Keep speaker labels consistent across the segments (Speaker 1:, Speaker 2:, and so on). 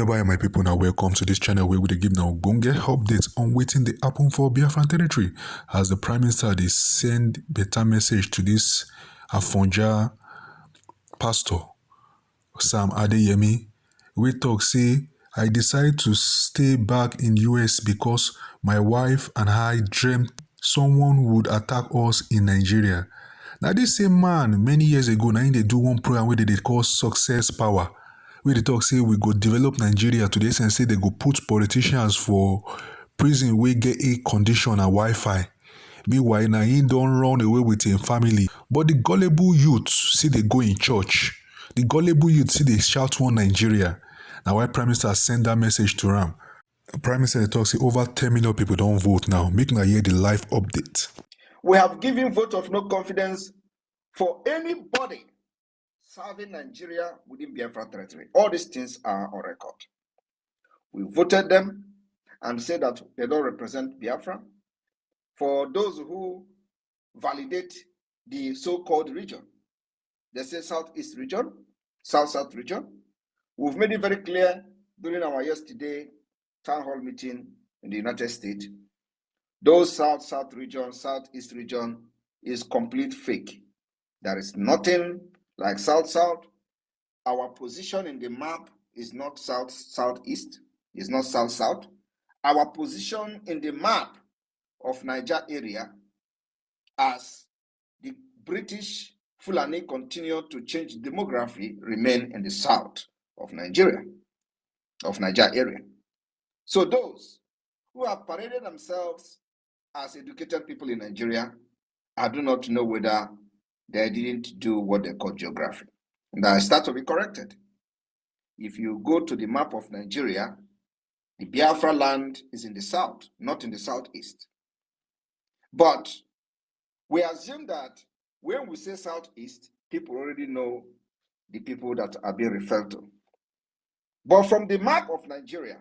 Speaker 1: Hello, bye, my people. Now, welcome to this channel where we dey give now gonge updates on wetin dey happen for Biafra territory. As the Prime Minister dey send better message to this Afonja pastor, Sam Adeyemi, we talk say, I decided to stay back in US because my wife and I dreamt someone would attack us in Nigeria. Now, this same man, many years ago, now they do one program where they call Success Power. Where they talk say we go develop Nigeria to this and say they go put politicians for prison where get a condition and Wi-Fi. Meanwhile, now he don't run away with him family. But the gullible youth see they go in church. The gullible youth see they shout one Nigeria. Now why Prime Minister send that message to Ram? Prime Minister talks say over 10 million people don't vote now. Make now hear the live update.
Speaker 2: We have given vote of no confidence for anybody serving Nigeria within Biafra territory. All these things are on record. We voted them and said that they don't represent Biafra. For those who validate the so-called region, they say Southeast region, South-South region. We've made it very clear during our yesterday town hall meeting in the United States. Those South-South region, Southeast region is complete fake. There is nothing like South-South. Our position in the map is not South-Southeast, is not South-South. Our position in the map of Niger area, as the British Fulani continue to change demography, remain in the south of Nigeria, of Niger area. So those who have paraded themselves as educated people in Nigeria, I do not know whether they didn't do what they call geography. And I start to be corrected. If you go to the map of Nigeria, the Biafra land is in the south, not in the southeast. But we assume that when we say southeast, people already know the people that are being referred to. But from the map of Nigeria,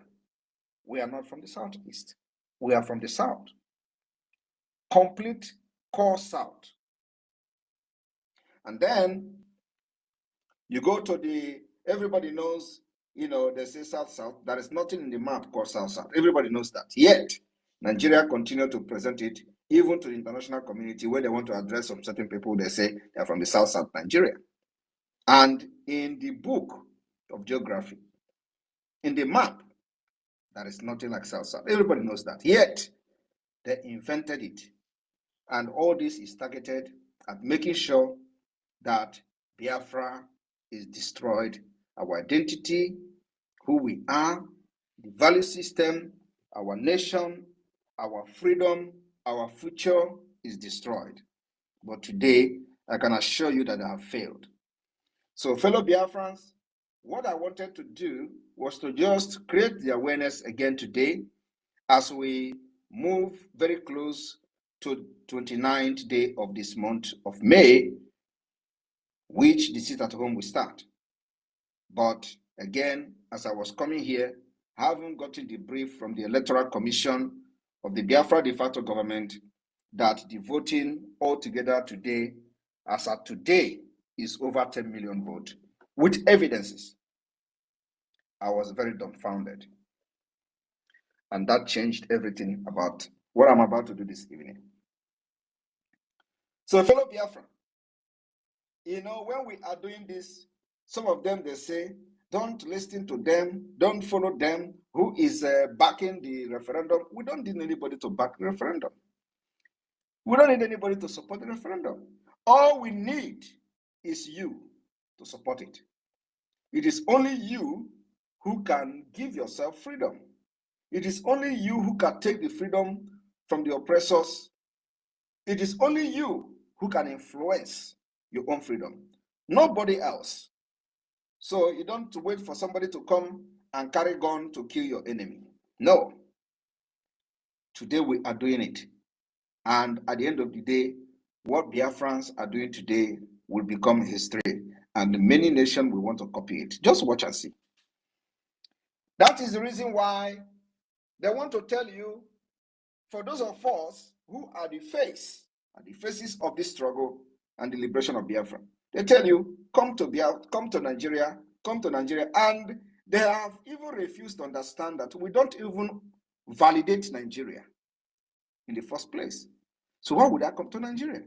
Speaker 2: we are not from the southeast. We are from the south. Complete core south. And then you go to everybody knows, they say south-south. There is nothing in the map called south-south. Everybody knows that. Yet, Nigeria continue to present it even to the international community where they want to address some certain people. They say they're from the south-south Nigeria. And in the book of geography, in the map, there is nothing like south-south. Everybody knows that. Yet, they invented it. And all this is targeted at making sure that Biafra is destroyed, our identity, who we are, the value system, our nation, our freedom, our future is destroyed. But today, I can assure you that I have failed. So fellow Biafrans, what I wanted to do was to just create the awareness again today as we move very close to 29th day of this month of May, which the sit at home will start. But again, as I was coming here, I haven't gotten the brief from the Electoral Commission of the Biafra de facto government that the voting altogether today, as at today, is over 10 million votes with evidences. I was very dumbfounded. And that changed everything about what I'm about to do this evening. So fellow Biafra, when we are doing this, some of them, they say, don't listen to them, don't follow them. Who is backing the referendum? We don't need anybody to back the referendum. We don't need anybody to support the referendum. All we need is you to support it. It is only you who can give yourself freedom. It is only you who can take the freedom from the oppressors. It is only you who can influence your own freedom. Nobody else. So you don't wait for somebody to come and carry gun to kill your enemy. No. Today we are doing it. And at the end of the day, what Biafrans are doing today will become history. And many nations will want to copy it. Just watch and see. That is the reason why they want to tell you, for those of us who are the faces of this struggle and the liberation of Biafra, they tell you, come to Nigeria, and They have even refused to understand that we don't even validate Nigeria in the first place. So why would I come to Nigeria?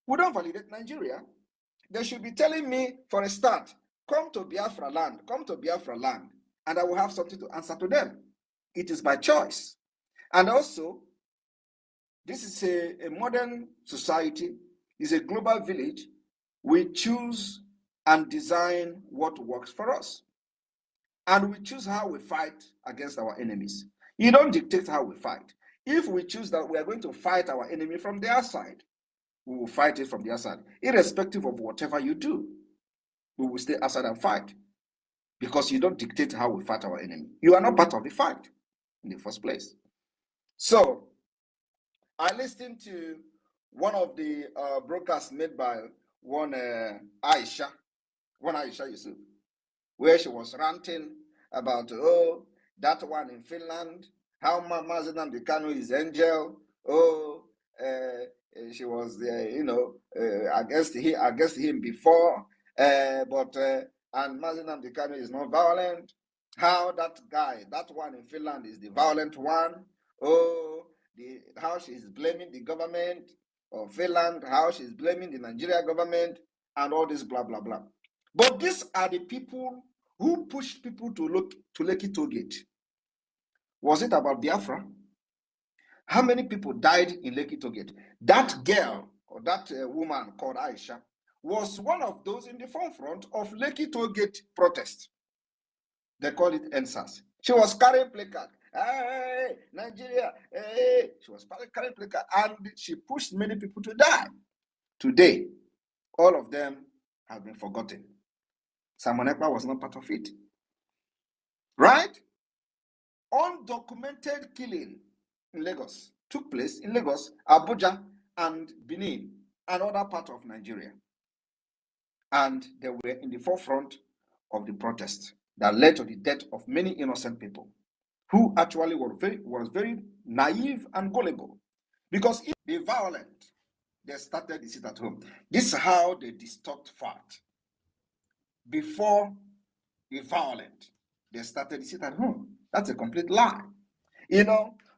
Speaker 2: We don't validate Nigeria. They should be telling me, for a start, come to Biafra land, and I will have something to answer to them. It is by choice. And also, this is a modern society, it's a global village. We choose and design what works for us. And we choose how we fight against our enemies. You don't dictate how we fight. If we choose that we are going to fight our enemy from their side, we will fight it from their side. Irrespective of whatever you do, we will stay outside and fight. Because you don't dictate how we fight our enemy. You are not part of the fight in the first place. So, I listened to one of the broadcasts made by one Aisha Yusuf, where she was ranting about, that one in Finland, how Mazenam Dekano is angel, she was, against him before, and Mazenam Dekano is not violent, how that guy, that one in Finland is the violent one, how she's blaming the government of Finland, how she's blaming the Nigeria government, and all this blah, blah, blah. But these are the people who pushed people to Lekki Toll Gate. Was it about Biafra? How many people died in Lekki Toll Gate? That girl, or that woman called Aisha, was one of those in the forefront of Lekki Toll Gate protest. They call it NSAS. She was carrying placard. Hey, Nigeria, hey. She was carrying placard, and she pushed many people to die. Today, all of them have been forgotten. Simon Ekpa was not part of it. Right? Undocumented killing in Lagos took place in Lagos, Abuja, and Benin, and other parts of Nigeria. And they were in the forefront of the protest that led to the death of many innocent people who actually was very naive and gullible. Because if they violent, they started the sit at home. This is how they distort fact. Before the violent, they started the sit at home. That's a complete lie.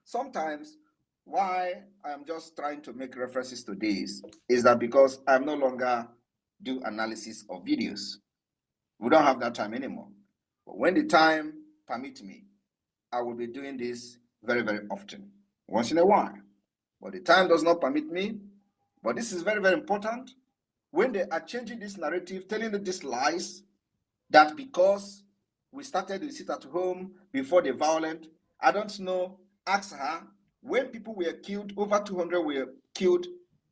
Speaker 2: Sometimes why I'm just trying to make references to this is that because I'm no longer do analysis of videos. We don't have that time anymore. But when the time permits me, I will be doing this very, very often, once in a while. But the time does not permit me. But this is very, very important. When they are changing this narrative, telling these lies, that because we started to sit at home before the violent, I don't know, ask her, when people were killed, over 200 were killed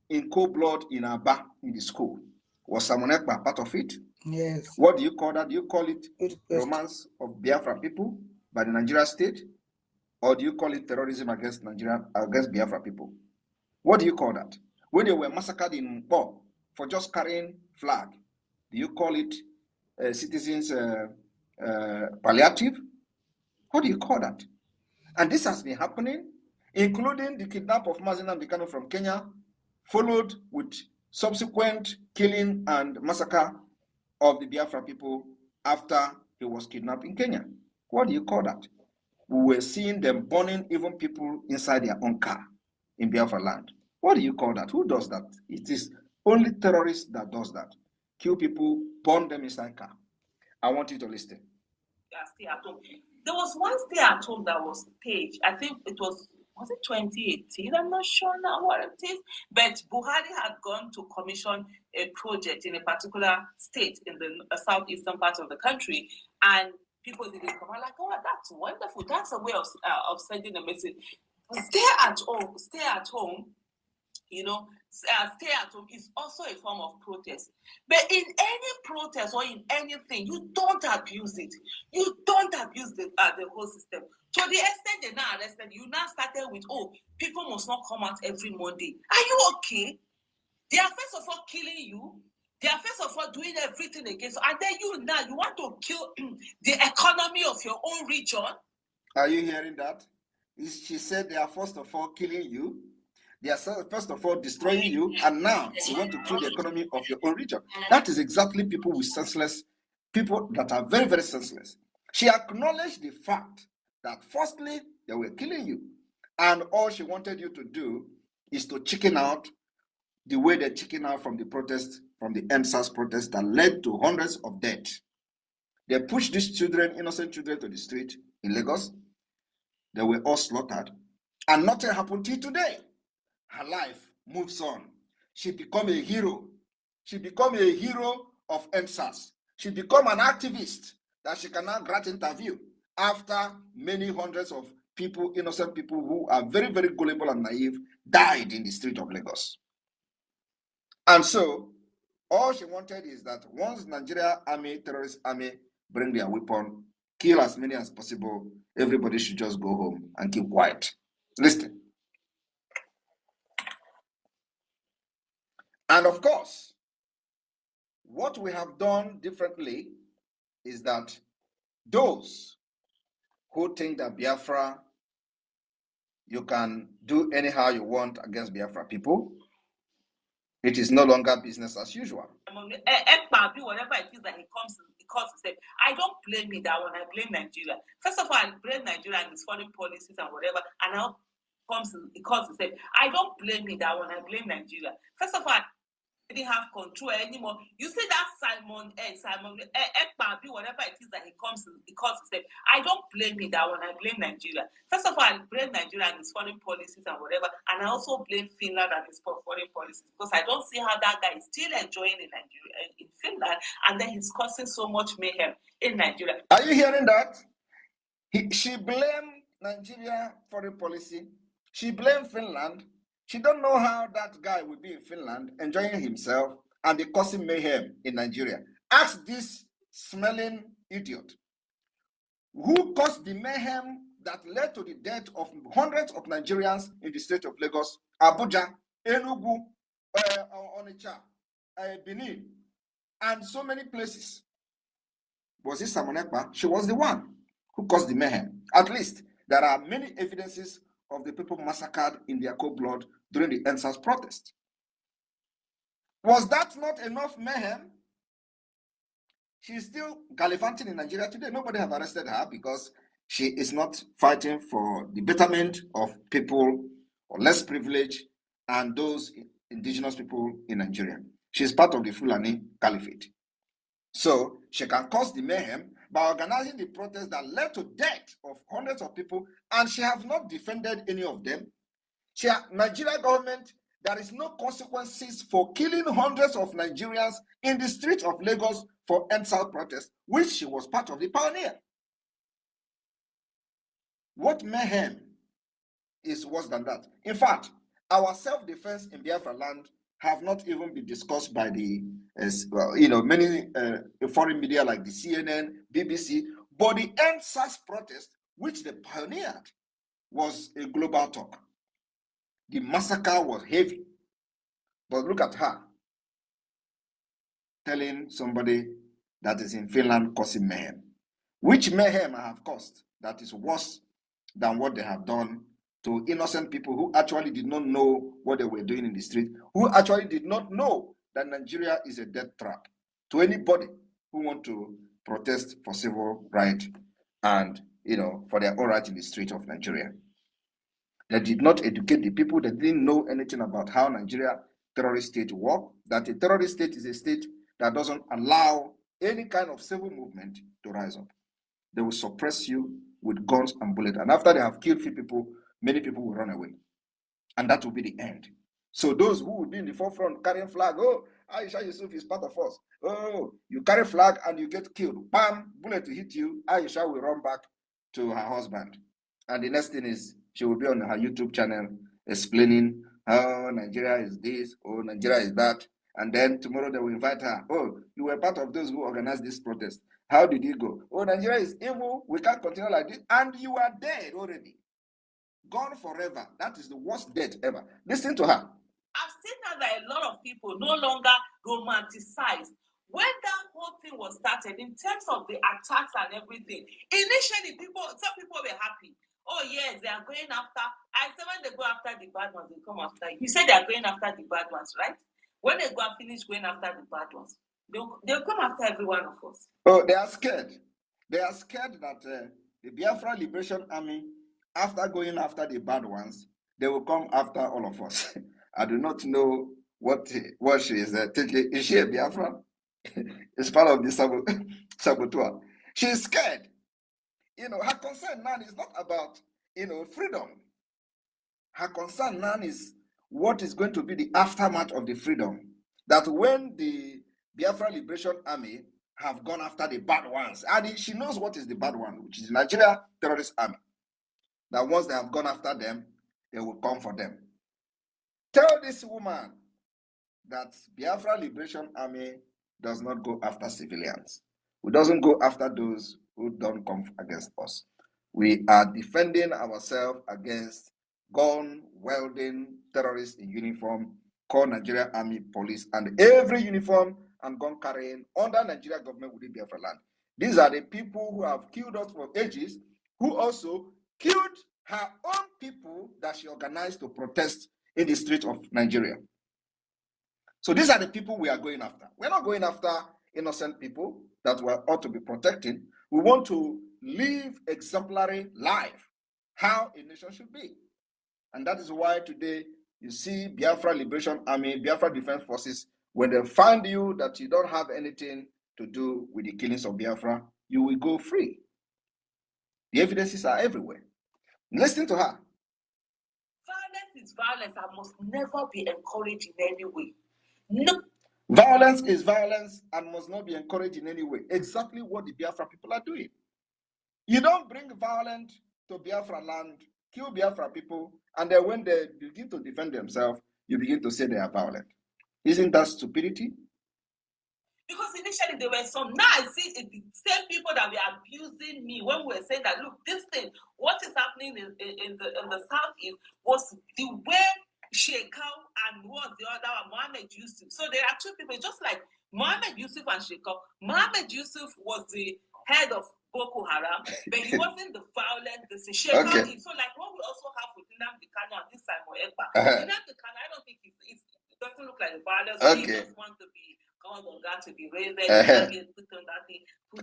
Speaker 2: in cold blood in Aba, in the school. Was Simon Ekpa part of it?
Speaker 3: Yes.
Speaker 2: What do you call that? Do you call it romance of Biafra people by the Nigeria state? Or do you call it terrorism against Biafra people? What do you call that? When they were massacred in Mpo for just carrying flag, do you call it citizens palliative? What do you call that? And this has been happening, including the kidnap of Mazenam Dekano from Kenya, followed with subsequent killing and massacre of the Biafra people after he was kidnapped in Kenya. What do you call that? We were seeing them burning even people inside their own car in Biafra land. What do you call that? Who does that? It is only terrorists that does that. Kill people, burn them inside car. I want you to listen.
Speaker 4: Stay at home. There was one stay at home that was staged. I think it was it 2018? I'm not sure now what it is. But Buhari had gone to commission a project in a particular state in the southeastern part of the country, and people didn't come out like, oh, that's wonderful. That's a way of sending a message. Stay at home. Stay at home is also a form of protest. But in any protest or in anything, you don't abuse it. You don't abuse the whole system. To the extent they're now arrested, you now started with, people must not come out every Monday. Are you okay? They are first of all killing you. They are first of all doing everything against you. And then you want to kill the economy of your own region.
Speaker 2: Are you hearing that? She said they are first of all killing you. They are first of all destroying you, and now you want to kill the economy of your own region. That is exactly people with senseless people that are very, very senseless. She acknowledged the fact that firstly, they were killing you. And all she wanted you to do is to chicken out the way they chicken out from the protest, from the EndSARS protest that led to hundreds of deaths. They pushed these children, innocent children, to the street in Lagos. They were all slaughtered. And nothing happened till today. Her life moves on. She became a hero. She became a hero of EndSARS. She became an activist that she can now grant interview after many hundreds of people, innocent people who are very, very gullible and naive, died in the street of Lagos. And so, all she wanted is that once Nigeria army, terrorist army, bring their weapon, kill as many as possible, everybody should just go home and keep quiet. Listen. And of course, what we have done differently is that those who think that Biafra, you can do anyhow you want against Biafra people, it is no longer business as usual.
Speaker 4: Ekpa, whatever it is that he comes to say, I don't blame me that one, I blame Nigeria. First of all, I blame Nigeria and its foreign policies and whatever, and now he comes to say, I don't blame me that one, I blame Nigeria. First of all, didn't have control anymore. You see that Simon Ekpa, whatever it is that he comes to say, I don't blame him that one, I blame Nigeria. First of all, I blame Nigeria and its foreign policies and whatever, and I also blame Finland and its foreign policies, because I don't see how that guy is still enjoying in Nigeria, in Finland, and then he's causing so much mayhem in Nigeria.
Speaker 2: Are you hearing that? She blamed Nigeria foreign policy. She blamed Finland. She don't know how that guy will be in Finland, enjoying himself and be causing mayhem in Nigeria. Ask this smelling idiot who caused the mayhem that led to the death of hundreds of Nigerians in the state of Lagos, Abuja, Enugu, Onitsha, Benin, and so many places. Was it Simon Ekpa? She was the one who caused the mayhem. At least there are many evidences of the people massacred in their cold blood during the EndSARS protest. Was that not enough mayhem? She's still gallivanting in Nigeria today. Nobody have arrested her because she is not fighting for the betterment of people or less privileged and those indigenous people in Nigeria. She's part of the Fulani Caliphate. So she can cause the mayhem by organizing the protest that led to death of hundreds of people, and she has not defended any of them. Nigeria government, there is no consequences for killing hundreds of Nigerians in the streets of Lagos for EndSARS protest, which she was part of the pioneer. What mayhem is worse than that? In fact, our self-defense in Biafra land have not even been discussed by the, many foreign media like the CNN, BBC, but the EndSARS protest, which they pioneered, was a global talk. The massacre was heavy. But look at her telling somebody that is in Finland causing mayhem. Which mayhem I have caused that is worse than what they have done to innocent people who actually did not know what they were doing in the street, who actually did not know that Nigeria is a death trap to anybody who want to protest for civil rights and for their own right in the street of Nigeria. They did not educate the people. They didn't know anything about how Nigeria terrorist state work, that a terrorist state is a state that doesn't allow any kind of civil movement to rise up. They will suppress you with guns and bullets. And after they have killed few people, many people will run away. And that will be the end. So those who will be in the forefront carrying flag, oh, Aisha Yusuf is part of us. Oh, you carry flag and you get killed. Bam, bullet to hit you. Aisha will run back to her husband. And the next thing is she will be on her YouTube channel explaining how Nigeria is this, or Nigeria is that. And then tomorrow they will invite her. Oh, you were part of those who organized this protest. How did you go? Oh, Nigeria is evil. We can't continue like this. And you are dead already. Gone forever. That is the worst death ever. Listen to her.
Speaker 4: I've seen now that a lot of people no longer romanticize when that whole thing was started in terms of the attacks and everything. Initially, some people were happy. Oh yes, they are going after. I said when they go after the bad ones, they come after you. You said they are going after the bad ones, right? When they go and finish going after the bad ones, They'll come after every one of us.
Speaker 2: Oh, they are scared. They are scared that the Biafra Liberation Army, after going after the bad ones, they will come after all of us. I do not know what she is thinking. Is she a Biafra? It's part of the saboteur. She is scared. Her concern now is not about, freedom. Her concern now is what is going to be the aftermath of the freedom. That when the Biafra Liberation Army have gone after the bad ones, and she knows what is the bad one, which is the Nigeria Terrorist Army, that once they have gone after them, they will come for them. Tell this woman that Biafra Liberation Army does not go after civilians. We doesn't go after those who don't come against us. We are defending ourselves against gun-wielding terrorists in uniform, called Nigeria Army Police, and every uniform and gun carrying under Nigeria government within Biafra land. These are the people who have killed us for ages, who also killed her own people that she organized to protest in the streets of Nigeria. So these are the people we are going after. We're not going after innocent people that we ought to be protecting. We want to live exemplary life, how a nation should be. And that is why today you see Biafra Liberation Army, Biafra Defense Forces, when they find you that you don't have anything to do with the killings of Biafra, you will go free. The evidences are everywhere. Listen to her.
Speaker 4: Violence is violence and must never be encouraged in any way. No.
Speaker 2: Violence is violence and must not be encouraged in any way. Exactly what the Biafra people are doing. You don't bring violence to Biafra land, kill Biafra people, and then when they begin to defend themselves, you begin to say they are violent. Isn't that stupidity?
Speaker 4: Because initially there were some. Now I see the same people that were abusing me when we were saying that, look, this thing, what is happening in the southeast was the way Shekau and what the other one, Mohammed Yusuf. So there are two people, just like Mohammed Yusuf and Shekau. Mohammed Yusuf was the head of Boko Haram, but he wasn't the violent. Shekau
Speaker 2: Okay.
Speaker 4: is so like what we also have with Nnamdi Kanu and this time for Ekpa. Nnamdi Kanu, I don't think it doesn't look like the violence.
Speaker 2: Okay.
Speaker 4: He just wants to be God on God to be raised.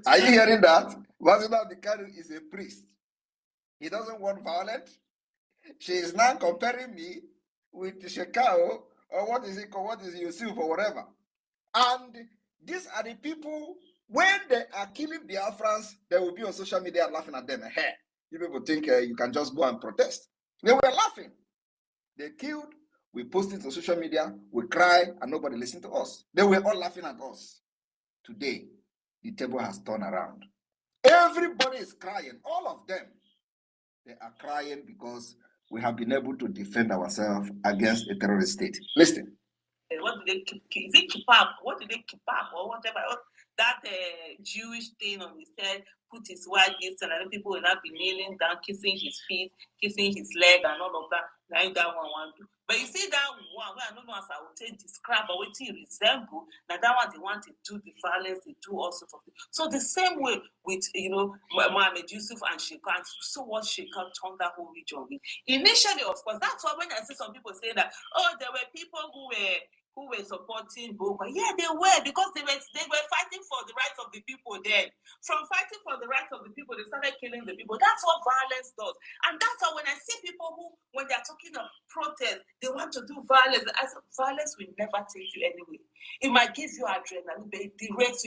Speaker 2: Are you hearing that? Nnamdi Kanu is a priest. He doesn't want violence. She is now comparing me with Shekau, or what is it called? What is it, Yusuf or whatever. And these are the people, when they are killing Biafrans, they will be on social media laughing at them. Hey, you people think you can just go and protest. They were laughing. They killed, we posted on social media, we cry, and nobody listened to us. They were all laughing at us. Today, the table has turned around. Everybody is crying, all of them. They are crying because we have been able to defend ourselves against a terrorist state. Listen.
Speaker 4: What do they keep? Is it keep up? What do they keep up or whatever? That Jewish thing on his head, put his white gifts, and other people will not be kneeling down, kissing his feet, kissing his leg, and all of that. Now that one want to. But you see that one, where I don't know as I would say describe, but what he resemble. Now that one they want to do the violence, they do all sorts of things. So the same way with Mohammed Yusuf and Shekau, and so what Shekau turned that whole region with. Initially, of course, that's why when I see some people say that, oh, there were people who were supporting Boko. Yeah, they were, because they were fighting for the rights of the people then. From fighting for the rights of the people, they started killing the people. That's what violence does. And that's why when I see people who, when they're talking of protest, they want to do violence. I said, violence will never take you anywhere. It might give you adrenaline, but it derails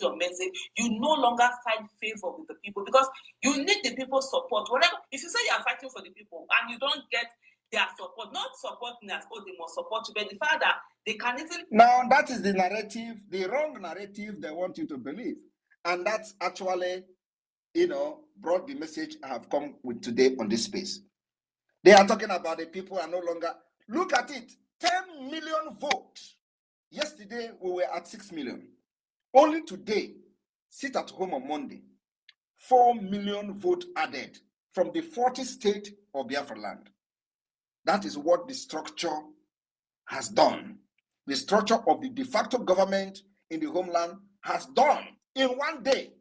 Speaker 4: your message. You no longer find favor with the people because you need the people's support. Whatever, if you say you are fighting for the people and you don't get their support, not supporting as they must support you, but the fact that they can easily.
Speaker 2: Now that is the narrative, the wrong narrative they want you to believe, and that's actually, brought the message I have come with today on this space. They are talking about the people are no longer. Look at it, 10 million votes. Yesterday we were at 6 million. Only today, sit at home on Monday, 4 million votes added from the 40 states of Biafra land. That is what the structure has done. The structure of the de facto government in the homeland has done in one day.